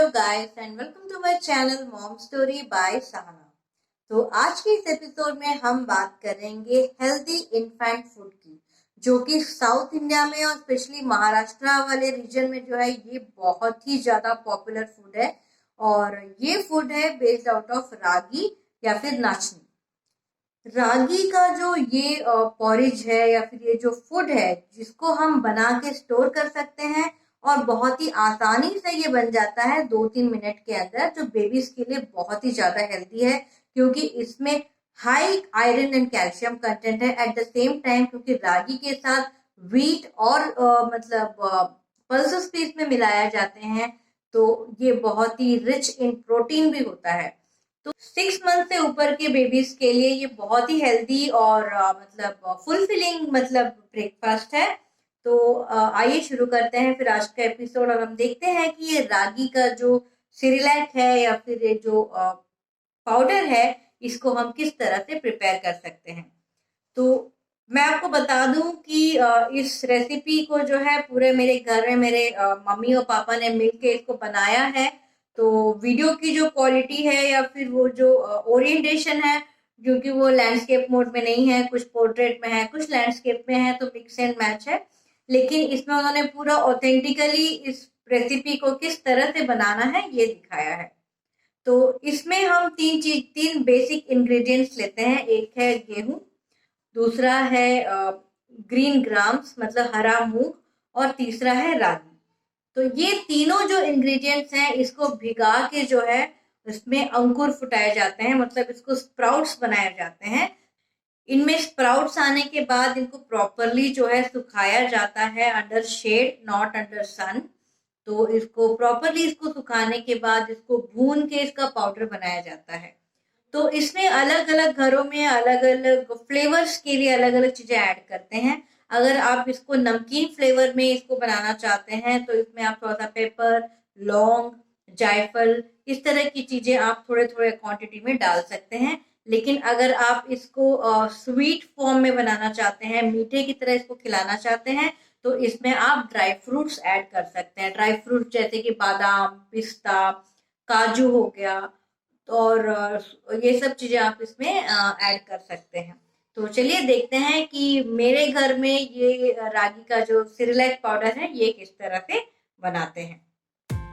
guys and welcome to my channel Mom Story by Sahana। तो आज के इस एपिसोड में हम बात करेंगे हेल्दी इन्फेंट फूड की, जो कि साउथ इंडिया में और स्पेशली महाराष्ट्र वाले रीजन में जो है ये बहुत ही ज्यादा पॉपुलर फूड है। और ये फूड है बेस्ड आउट ऑफ रागी या फिर नाचनी। रागी का जो ये पॉरिज है या फिर ये जो फूड है जिसको हम बना के स्टोर कर सकते हैं और बहुत ही आसानी से ये बन जाता है 2-3 मिनट के अंदर, जो बेबीज के लिए बहुत ही ज्यादा हेल्दी है क्योंकि इसमें high iron and calcium content है। एट द सेम टाइम क्योंकि रागी के साथ व्हीट और पल्सेस भी इसमें मिलाया जाते हैं, तो ये बहुत ही रिच इन प्रोटीन भी होता है। तो 6 मंथ से ऊपर के बेबीज के लिए ये बहुत ही हेल्दी और फुलफिलिंग ब्रेकफास्ट है। तो आइए शुरू करते हैं फिर आज का एपिसोड और हम देखते हैं कि ये रागी का जो सिरिलैक है या फिर ये जो पाउडर है इसको हम किस तरह से प्रिपेयर कर सकते हैं। तो मैं आपको बता दूं कि इस रेसिपी को जो है पूरे मेरे घर में मेरे मम्मी और पापा ने मिलके इसको बनाया है। तो वीडियो की जो क्वालिटी है या फिर वो जो ओरिएंटेशन है, क्योंकि वो लैंडस्केप मोड में नहीं है, कुछ पोर्ट्रेट में है, कुछ लैंडस्केप में है, तो मिक्स एंड मैच है। लेकिन इसमें उन्होंने पूरा ऑथेंटिकली इस रेसिपी को किस तरह से बनाना है ये दिखाया है। तो इसमें हम तीन बेसिक इंग्रेडिएंट्स लेते हैं। एक है गेहूं, दूसरा है ग्रीन ग्राम्स मतलब हरा मूंग, और तीसरा है रागी। तो ये तीनों जो इंग्रेडिएंट्स हैं इसको भिगा के जो है इसमें अंकुर फुटाए जाते हैं, मतलब इसको स्प्राउट्स बनाए जाते हैं। इनमें स्प्राउट्स आने के बाद इनको प्रॉपरली जो है सुखाया जाता है अंडर शेड, नॉट अंडर सन। तो इसको प्रॉपरली सुखाने के बाद इसको भून के इसका पाउडर बनाया जाता है। तो इसमें अलग अलग घरों में अलग अलग फ्लेवर्स के लिए अलग अलग चीजें ऐड करते हैं। अगर आप इसको नमकीन फ्लेवर में इसको बनाना चाहते हैं तो इसमें आप थोड़ा सा पेपर, लौंग, जायफल, इस तरह की चीजें आप थोड़े थोड़े क्वांटिटी में डाल सकते हैं। लेकिन अगर आप इसको स्वीट फॉर्म में बनाना चाहते हैं, मीठे की तरह इसको खिलाना चाहते हैं, तो इसमें आप ड्राई फ्रूट्स ऐड कर सकते हैं। ड्राई फ्रूट्स जैसे कि बादाम, पिस्ता, काजू हो गया, और ये सब चीजें आप इसमें ऐड कर सकते हैं। तो चलिए देखते हैं कि मेरे घर में ये रागी का जो सिरिलैक पाउडर है ये किस तरह से बनाते हैं।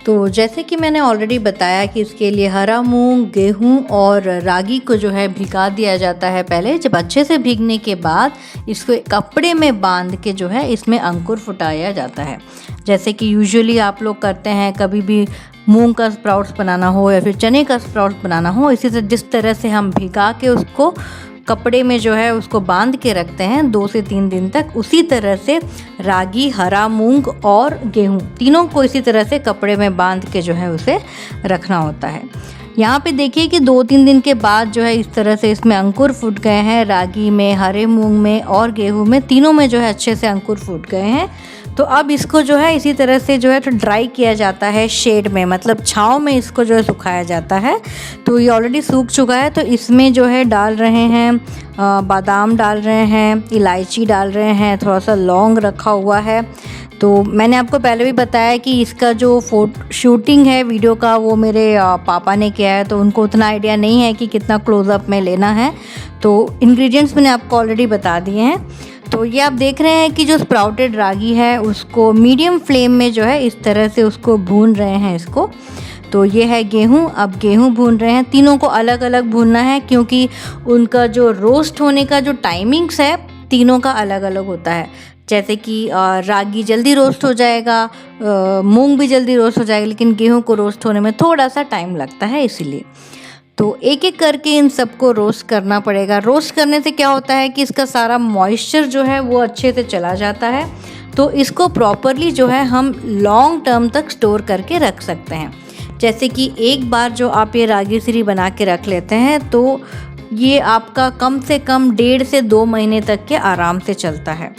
तो जैसे कि मैंने ऑलरेडी बताया कि इसके लिए हरा मूंग, गेहूं और रागी को जो है भिगा दिया जाता है पहले। जब अच्छे से भीगने के बाद इसको एक कपड़े में बांध के जो है इसमें अंकुर फुटाया जाता है। जैसे कि यूजुअली आप लोग करते हैं, कभी भी मूंग का स्प्राउट्स बनाना हो या फिर चने का स्प्राउट्स बनाना हो, इसी से जिस तरह से हम भिगा के उसको कपड़े में जो है उसको बांध के रखते हैं 2 से 3 दिन तक, उसी तरह से रागी, हरा मूंग और गेहूं तीनों को इसी तरह से कपड़े में बांध के जो है उसे रखना होता है। यहाँ पे देखिए कि 2-3 दिन के बाद जो है इस तरह से इसमें अंकुर फूट गए हैं। रागी में, हरे मूंग में और गेहूं में, तीनों में जो है अच्छे से अंकुर फूट गए हैं। तो अब इसको जो है इसी तरह से जो है तो ड्राई किया जाता है शेड में, मतलब छाँव में इसको जो है सुखाया जाता है। तो ये ऑलरेडी सूख चुका है। तो इसमें जो है डाल रहे हैं बादाम डाल रहे हैं, इलायची डाल रहे हैं, थोड़ा सा लौंग रखा हुआ है। तो मैंने आपको पहले भी बताया कि इसका जो शूटिंग है वीडियो का वो मेरे पापा ने किया है, तो उनको उतना आइडिया नहीं है कि कितना क्लोज़अप में लेना है। तो इंग्रेडिएंट्स मैंने आपको ऑलरेडी बता दिए हैं। तो ये आप देख रहे हैं कि जो स्प्राउटेड रागी है उसको मीडियम फ्लेम में जो है इस तरह से उसको भून रहे हैं इसको। तो ये है गेहूं, अब गेहूं भून रहे हैं। तीनों को अलग अलग भूनना है क्योंकि उनका जो रोस्ट होने का जो टाइमिंग्स है तीनों का अलग अलग होता है। जैसे कि रागी जल्दी रोस्ट हो जाएगा, मूंग भी जल्दी रोस्ट हो जाएगा, लेकिन गेहूं को रोस्ट होने में थोड़ा सा टाइम लगता है, इसीलिए। तो एक एक करके इन सबको रोस्ट करना पड़ेगा। रोस्ट करने से क्या होता है कि इसका सारा मॉइस्चर जो है वो अच्छे से चला जाता है। तो इसको प्रॉपरली जो है हम लॉन्ग टर्म तक स्टोर करके रख सकते हैं। जैसे कि एक बार जो आप ये रागी सिरी बना के रख लेते हैं तो ये आपका कम से कम 1.5 से 2 महीने तक के आराम से चलता है।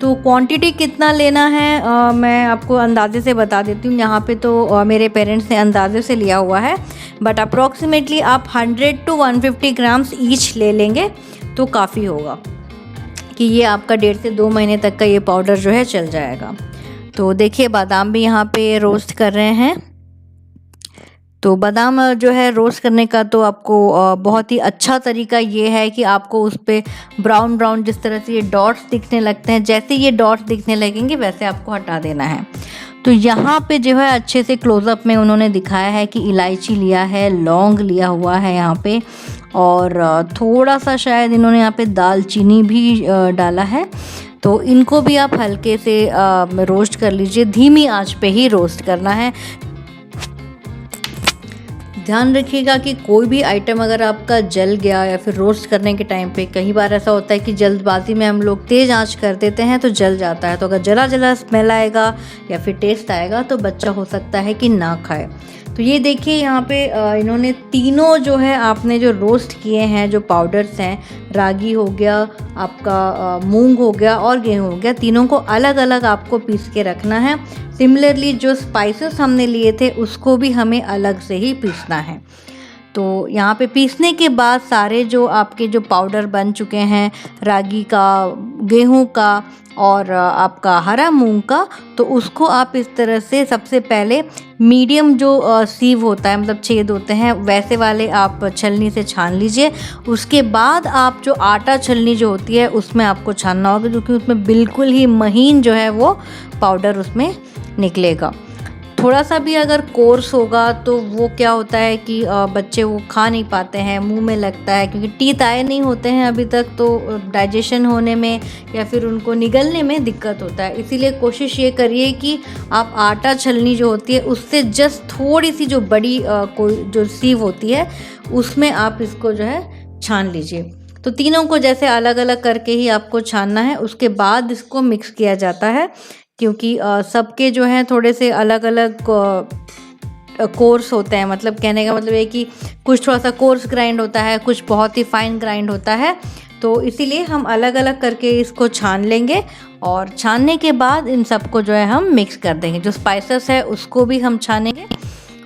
तो क्वांटिटी कितना लेना है मैं आपको अंदाजे से बता देती हूँ। यहाँ पे तो मेरे पेरेंट्स ने अंदाजे से लिया हुआ है, बट अप्रॉक्सीमेटली आप 100 to 150 ग्राम्स ईच ले लेंगे तो काफ़ी होगा कि ये आपका 1.5 से 2 महीने तक का ये पाउडर जो है चल जाएगा। तो देखिए बादाम भी यहाँ पे रोस्ट कर रहे हैं। तो बादाम जो है रोस्ट करने का तो आपको बहुत ही अच्छा तरीका ये है कि आपको उस पे ब्राउन ब्राउन जिस तरह से ये डॉट्स दिखने लगते हैं, जैसे ये डॉट्स दिखने लगेंगे वैसे आपको हटा देना है। तो यहाँ पे जो है अच्छे से क्लोज़अप में उन्होंने दिखाया है कि इलायची लिया है, लौंग लिया हुआ है यहाँ पे, और थोड़ा सा शायद इन्होंने यहाँ पे दालचीनी भी डाला है। तो इनको भी आप हल्के से रोस्ट कर लीजिए, धीमी आंच पे ही रोस्ट करना है। ध्यान रखिएगा कि कोई भी आइटम अगर आपका जल गया या फिर रोस्ट करने के टाइम पे, कई बार ऐसा होता है कि जल्दबाजी में हम लोग तेज़ आंच कर देते हैं तो जल जाता है। तो अगर जला जला स्मेल आएगा या फिर टेस्ट आएगा तो बच्चा हो सकता है कि ना खाए। तो ये देखिए यहाँ पे इन्होंने तीनों जो है आपने जो रोस्ट किए हैं, जो पाउडर्स हैं, रागी हो गया आपका, मूंग हो गया और गेहूँ हो गया, तीनों को अलग अलग आपको पीस के रखना है। सिमिलरली जो स्पाइसेस हमने लिए थे उसको भी हमें अलग से ही पीसना है। तो यहाँ पे पीसने के बाद सारे जो आपके जो पाउडर बन चुके हैं, रागी का, गेहूं का और आपका हरा मूंग का, तो उसको आप इस तरह से सबसे पहले मीडियम जो सीव होता है, मतलब छेद होते हैं, वैसे वाले आप छलनी से छान लीजिए। उसके बाद आप जो आटा छलनी जो होती है उसमें आपको छानना होगा, क्योंकि उसमें बिल्कुल ही महीन जो है वो पाउडर उसमें निकलेगा। थोड़ा सा भी अगर कोर्स होगा तो वो क्या होता है कि बच्चे वो खा नहीं पाते हैं, मुंह में लगता है, क्योंकि टीथ आए नहीं होते हैं अभी तक, तो डाइजेशन होने में या फिर उनको निगलने में दिक्कत होता है। इसीलिए कोशिश ये करिए कि आप आटा छलनी जो होती है उससे जस्ट थोड़ी सी जो बड़ी कोई जो सीव होती है उसमें आप इसको जो है छान लीजिए। तो तीनों को जैसे अलग अलग करके ही आपको छानना है। उसके बाद इसको मिक्स किया जाता है, क्योंकि सबके जो हैं थोड़े से अलग अलग कोर्स होते हैं। मतलब कहने का मतलब ये कि कुछ थोड़ा सा कोर्स ग्राइंड होता है, कुछ बहुत ही फाइन ग्राइंड होता है। तो इसीलिए हम अलग अलग करके इसको छान लेंगे, और छानने के बाद इन सबको जो है हम मिक्स कर देंगे। जो स्पाइसेस है उसको भी हम छानेंगे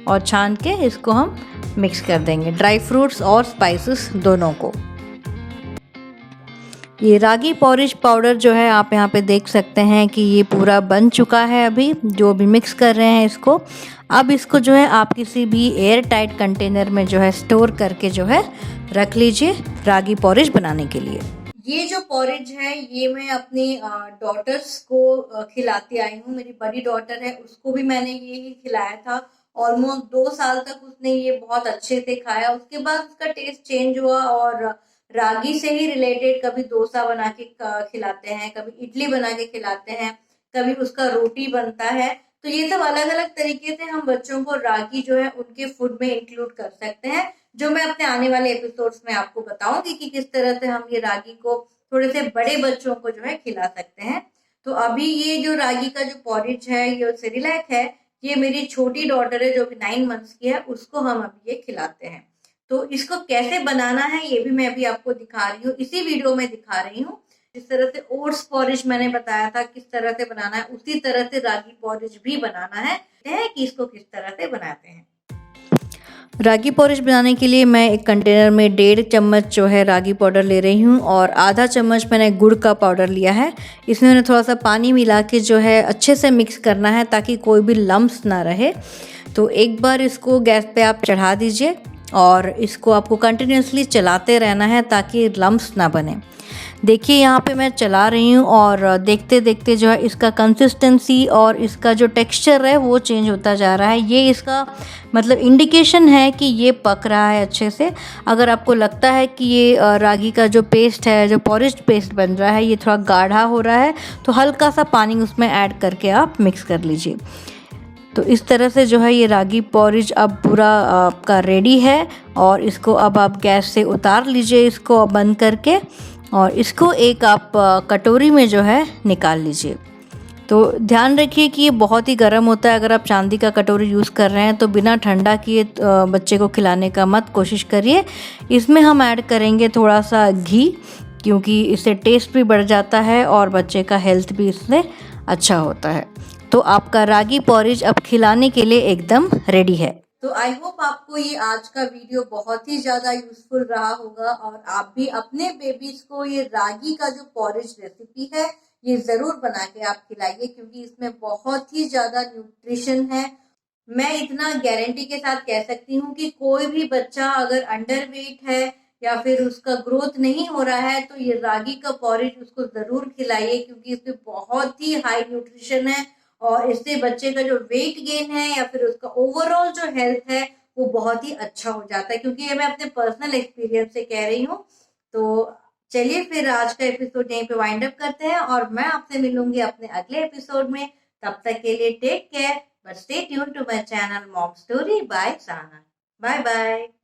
और छान के इसको हम मिक्स कर देंगे, ड्राई फ्रूट्स और स्पाइसेस दोनों को। ये रागी पॉरिज पाउडर जो है आप यहाँ पे देख सकते हैं कि ये पूरा बन चुका है। अभी जो भी मिक्स कर रहे हैं इसको, अब इसको जो है आप किसी भी एयर टाइट कंटेनर में जो है स्टोर करके जो है रख लीजिए रागी पॉरिज बनाने के लिए। ये जो पॉरेज है ये मैं अपनी डॉटर्स को खिलाती आई हूँ। मेरी बड़ी डॉटर है, उसको भी मैंने ये ही खिलाया था। ऑलमोस्ट 2 साल तक उसने ये बहुत अच्छे से खाया। उसके बाद उसका टेस्ट चेंज हुआ, और रागी से ही रिलेटेड कभी डोसा बना के खिलाते हैं, कभी इडली बना के खिलाते हैं, कभी उसका रोटी बनता है। तो ये सब अलग अलग तरीके से हम बच्चों को रागी जो है उनके फूड में इंक्लूड कर सकते हैं, जो मैं अपने आने वाले एपिसोड्स में आपको बताऊंगी कि किस तरह से हम ये रागी को थोड़े से बड़े बच्चों को जो है खिला सकते हैं। तो अभी ये जो रागी का जो पॉरिज है, ये सेरिलैक है, ये मेरी छोटी डॉटर है जो कि 9 मंथ्स की है, उसको हम अभी ये खिलाते हैं। तो इसको कैसे बनाना है ये भी मैं अभी आपको दिखा रही हूँ, इसी वीडियो में दिखा रही हूँ। जिस तरह से ओट्स पॉरिज मैंने बताया था किस तरह से बनाना है, उसी तरह से रागी पॉरिज भी बनाना है कि इसको किस तरह से बनाते हैं। रागी पॉरिज बनाने के लिए मैं एक कंटेनर में 1.5 चम्मच जो है रागी पाउडर ले रही हूँ, और आधा चम्मच मैंने गुड़ का पाउडर लिया है। इसमें मैंने थोड़ा सा पानी मिला के जो है अच्छे से मिक्स करना है, ताकि कोई भी लम्प्स ना रहे। तो एक बार इसको गैस पे आप चढ़ा दीजिए, और इसको आपको कंटिन्यूसली चलाते रहना है ताकि लम्प्स ना बने। देखिए यहाँ पे मैं चला रही हूँ, और देखते देखते जो है इसका कंसिस्टेंसी और इसका जो टेक्सचर है वो चेंज होता जा रहा है। ये इसका मतलब इंडिकेशन है कि ये पक रहा है अच्छे से। अगर आपको लगता है कि ये रागी का जो पेस्ट है, जो पॉरिज पेस्ट बन रहा है, ये थोड़ा गाढ़ा हो रहा है, तो हल्का सा पानी उसमें ऐड करके आप मिक्स कर लीजिए। तो इस तरह से जो है ये रागी पॉरिज अब पूरा आपका रेडी है, और इसको अब आप गैस से उतार लीजिए, इसको बंद करके, और इसको एक आप कटोरी में जो है निकाल लीजिए। तो ध्यान रखिए कि ये बहुत ही गर्म होता है। अगर आप चांदी का कटोरी यूज़ कर रहे हैं तो बिना ठंडा किए बच्चे को खिलाने का मत कोशिश करिए। इसमें हम ऐड करेंगे थोड़ा सा घी, क्योंकि इससे टेस्ट भी बढ़ जाता है और बच्चे का हेल्थ भी इससे अच्छा होता है। तो आपका रागी पॉरिज अब खिलाने के लिए एकदम रेडी है। तो आई होप आपको ये आज का वीडियो बहुत ही ज़्यादा यूजफुल रहा होगा, और आप भी अपने बेबीज को ये रागी का जो पॉरिज रेसिपी है ये ज़रूर बना के आप खिलाइए, क्योंकि इसमें बहुत ही ज़्यादा न्यूट्रिशन है। मैं इतना गारंटी के साथ कह सकती हूँ कि कोई भी बच्चा अगर अंडर वेट है या फिर उसका ग्रोथ नहीं हो रहा है तो ये रागी का पॉरेज उसको जरूर खिलाइए, क्योंकि इसमें बहुत ही हाई न्यूट्रिशन है और इससे बच्चे का जो वेट गेन है या फिर उसका ओवरऑल जो हेल्थ है वो बहुत ही अच्छा हो जाता है, क्योंकि ये मैं अपने पर्सनल एक्सपीरियंस से कह रही हूँ। तो चलिए फिर आज का एपिसोड यहीं पे वाइंड अप करते हैं और मैं आपसे मिलूंगी अपने अगले एपिसोड में। तब तक के लिए take care, but stay tuned to my channel Mom Story by Sana. Bye bye.